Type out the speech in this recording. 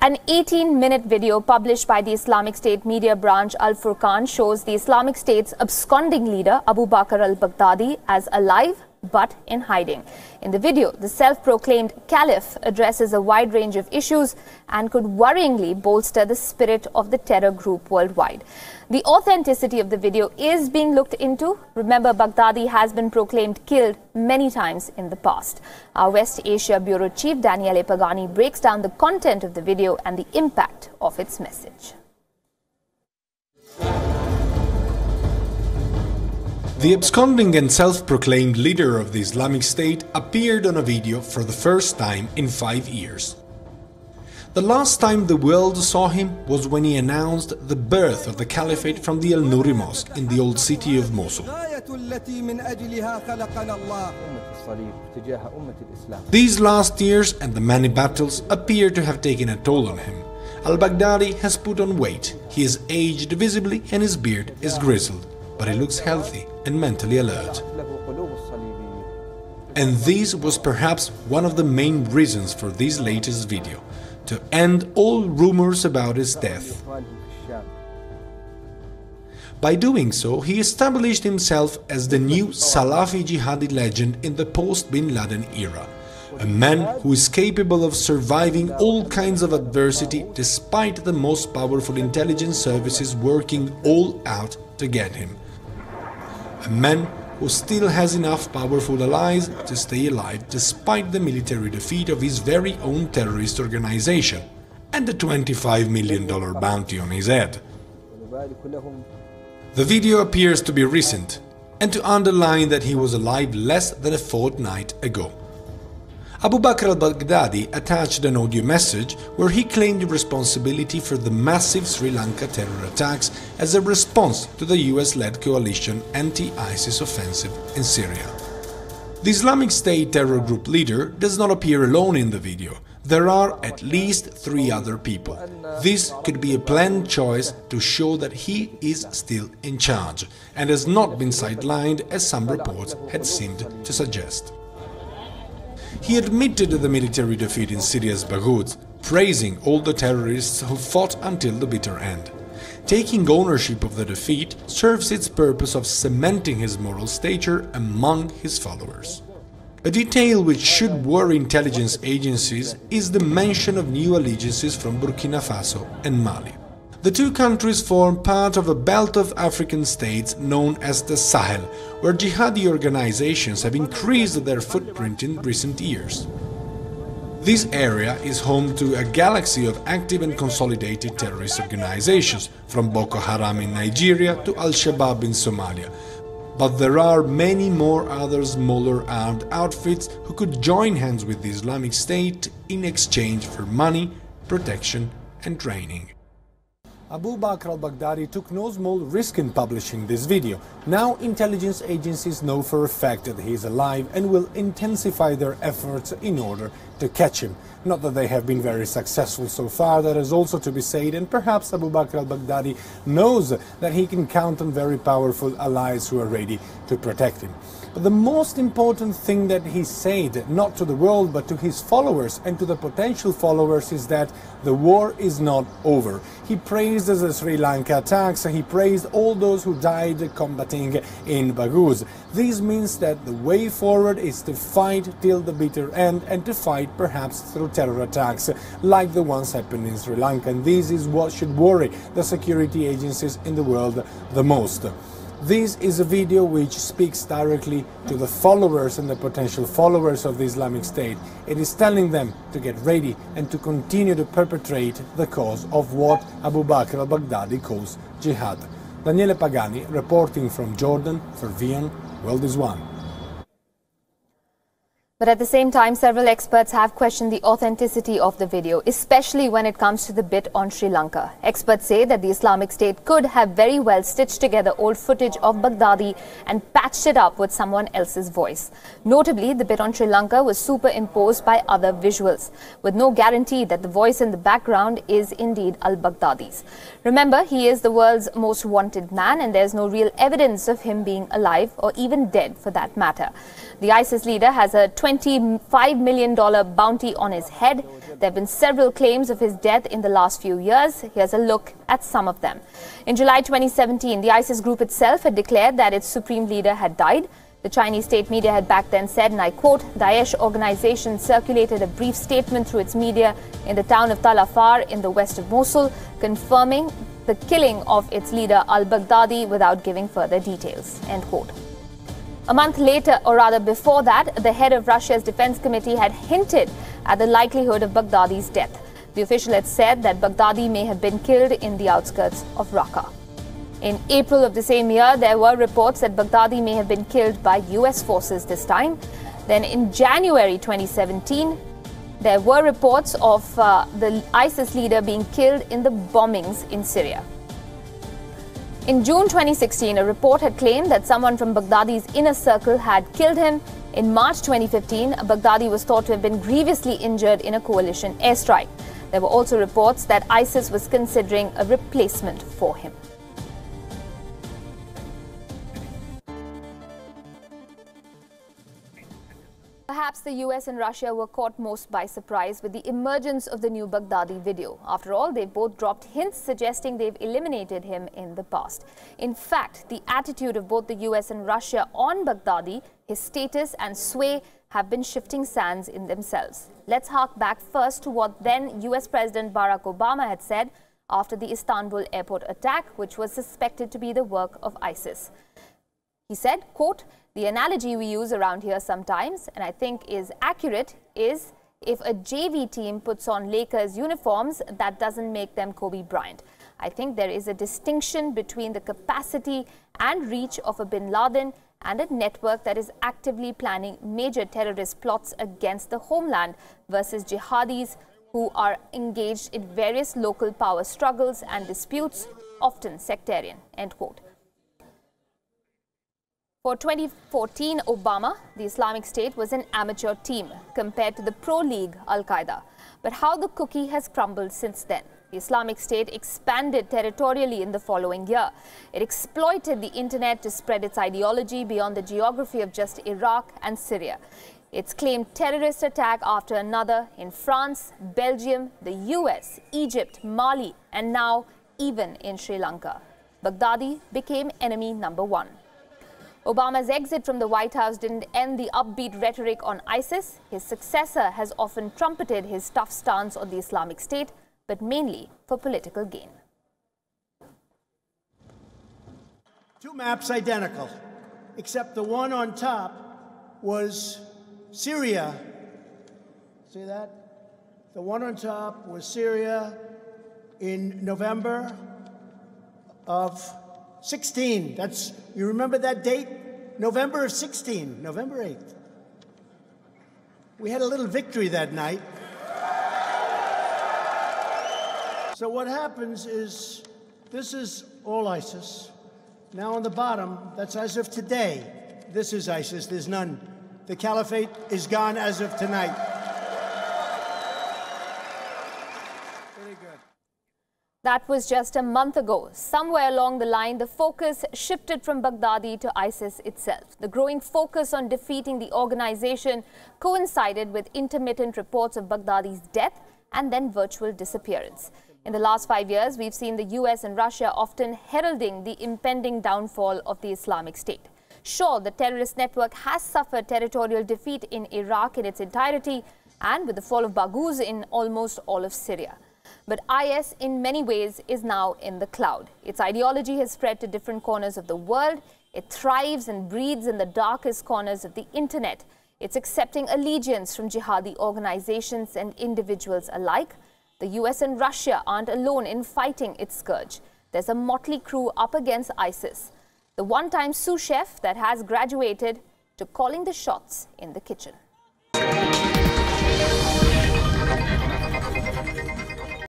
An 18-minute video published by the Islamic State media branch al-Furqan shows the Islamic State's absconding leader Abu Bakr al-Baghdadi as alive but in hiding. In the video, the self-proclaimed caliph addresses a wide range of issues and could worryingly bolster the spirit of the terror group worldwide. The authenticity of the video is being looked into. Remember, Baghdadi has been proclaimed killed many times in the past. Our West Asia Bureau Chief Daniele Pagani breaks down the content of the video and the impact of its message. The absconding and self-proclaimed leader of the Islamic State appeared on a video for the first time in 5 years. The last time the world saw him was when he announced the birth of the caliphate from the Al-Nuri Mosque in the old city of Mosul. These last years and the many battles appear to have taken a toll on him. Al-Baghdadi has put on weight, he is aged visibly and his beard is grizzled, but he looks healthy and mentally alert. And this was perhaps one of the main reasons for this latest video, to end all rumors about his death. By doing so, he established himself as the new Salafi jihadi legend in the post-Bin Laden era, a man who is capable of surviving all kinds of adversity despite the most powerful intelligence services working all out to get him. A man who still has enough powerful allies to stay alive despite the military defeat of his very own terrorist organization and the $25 million bounty on his head. The video appears to be recent and to underline that he was alive less than a fortnight ago. Abu Bakr al-Baghdadi attached an audio message where he claimed responsibility for the massive Sri Lanka terror attacks as a response to the US-led coalition anti-ISIS offensive in Syria. The Islamic State terror group leader does not appear alone in the video. There are at least 3 other people. This could be a planned choice to show that he is still in charge and has not been sidelined as some reports had seemed to suggest. He admitted the military defeat in Syria's Baghouz, praising all the terrorists who fought until the bitter end. Taking ownership of the defeat serves its purpose of cementing his moral stature among his followers. A detail which should worry intelligence agencies is the mention of new allegiances from Burkina Faso and Mali. The 2 countries form part of a belt of African states known as the Sahel, where jihadi organizations have increased their footprint in recent years. This area is home to a galaxy of active and consolidated terrorist organizations, from Boko Haram in Nigeria to Al-Shabaab in Somalia. But there are many more other smaller armed outfits who could join hands with the Islamic State in exchange for money, protection and training. Abu Bakr al-Baghdadi took no small risk in publishing this video. Now intelligence agencies know for a fact that he is alive and will intensify their efforts in order to catch him. Not that they have been very successful so far, that is also to be said, and perhaps Abu Bakr al-Baghdadi knows that he can count on very powerful allies who are ready to protect him. But the most important thing that he said, not to the world but to his followers and to the potential followers, is that the war is not over. He praised the Sri Lanka attacks, he praised all those who died combating in Baghouz. This means that the way forward is to fight till the bitter end and to fight perhaps through terror attacks like the ones happened in Sri Lanka. And this is what should worry the security agencies in the world the most. This is a video which speaks directly to the followers and the potential followers of the Islamic State. It is telling them to get ready and to continue to perpetrate the cause of what Abu Bakr al-Baghdadi calls jihad. Daniele Pagani, reporting from Jordan for WION World is One. But at the same time, several experts have questioned the authenticity of the video, especially when it comes to the bit on Sri Lanka. Experts say that the Islamic State could have very well stitched together old footage of Baghdadi and patched it up with someone else's voice. Notably, the bit on Sri Lanka was superimposed by other visuals, with no guarantee that the voice in the background is indeed al-Baghdadi's. Remember, he is the world's most wanted man, and there's no real evidence of him being alive or even dead for that matter. The ISIS leader has a $25 million bounty on his head. There have been several claims of his death in the last few years. Here's a look at some of them. In July 2017, the ISIS group itself had declared that its supreme leader had died. The Chinese state media had back then said, and I quote, Daesh organization circulated a brief statement through its media in the town of Tal Afar in the west of Mosul, confirming the killing of its leader al-Baghdadi without giving further details, end quote. A month later, or rather before that, the head of Russia's defense committee had hinted at the likelihood of Baghdadi's death. The official had said that Baghdadi may have been killed in the outskirts of Raqqa. In April of the same year, there were reports that Baghdadi may have been killed by US forces this time. Then in January 2017, there were reports of the ISIS leader being killed in the bombings in Syria. In June 2016, a report had claimed that someone from Baghdadi's inner circle had killed him. In March 2015, Baghdadi was thought to have been grievously injured in a coalition airstrike. There were also reports that ISIS was considering a replacement for him. Perhaps the US and Russia were caught most by surprise with the emergence of the new Baghdadi video. After all, they both dropped hints suggesting they've eliminated him in the past. In fact, the attitude of both the US and Russia on Baghdadi, his status and sway, have been shifting sands in themselves. Let's hark back first to what then US President Barack Obama had said after the Istanbul airport attack, which was suspected to be the work of ISIS. He said, quote, the analogy we use around here sometimes, and I think is accurate, is if a JV team puts on Lakers uniforms, that doesn't make them Kobe Bryant. I think there is a distinction between the capacity and reach of a bin Laden and a network that is actively planning major terrorist plots against the homeland versus jihadis who are engaged in various local power struggles and disputes, often sectarian, end quote. For 2014 Obama, the Islamic State was an amateur team compared to the pro-league Al-Qaeda. But how the cookie has crumbled since then. The Islamic State expanded territorially in the following year. It exploited the internet to spread its ideology beyond the geography of just Iraq and Syria. It's claimed terrorist attack after another in France, Belgium, the US, Egypt, Mali, and now even in Sri Lanka. Baghdadi became enemy number one. Obama's exit from the White House didn't end the upbeat rhetoric on ISIS. His successor has often trumpeted his tough stance on the Islamic State, but mainly for political gain. Two maps identical, except the one on top was Syria. See that? The one on top was Syria in November of 16. That's, you remember that date? November of 16, November 8th. We had a little victory that night. So what happens is, this is all ISIS. Now on the bottom, that's as of today. This is ISIS, there's none. The caliphate is gone as of tonight. Very good. That was just a month ago. Somewhere along the line, the focus shifted from Baghdadi to ISIS itself. The growing focus on defeating the organization coincided with intermittent reports of Baghdadi's death and then virtual disappearance. In the last 5 years, we've seen the US and Russia often heralding the impending downfall of the Islamic State. Sure, the terrorist network has suffered territorial defeat in Iraq in its entirety and with the fall of Baghouz in almost all of Syria. But IS, in many ways, is now in the cloud. Its ideology has spread to different corners of the world. It thrives and breeds in the darkest corners of the internet. It's accepting allegiance from jihadi organizations and individuals alike. The US and Russia aren't alone in fighting its scourge. There's a motley crew up against ISIS, the one-time sous chef that has graduated to calling the shots in the kitchen.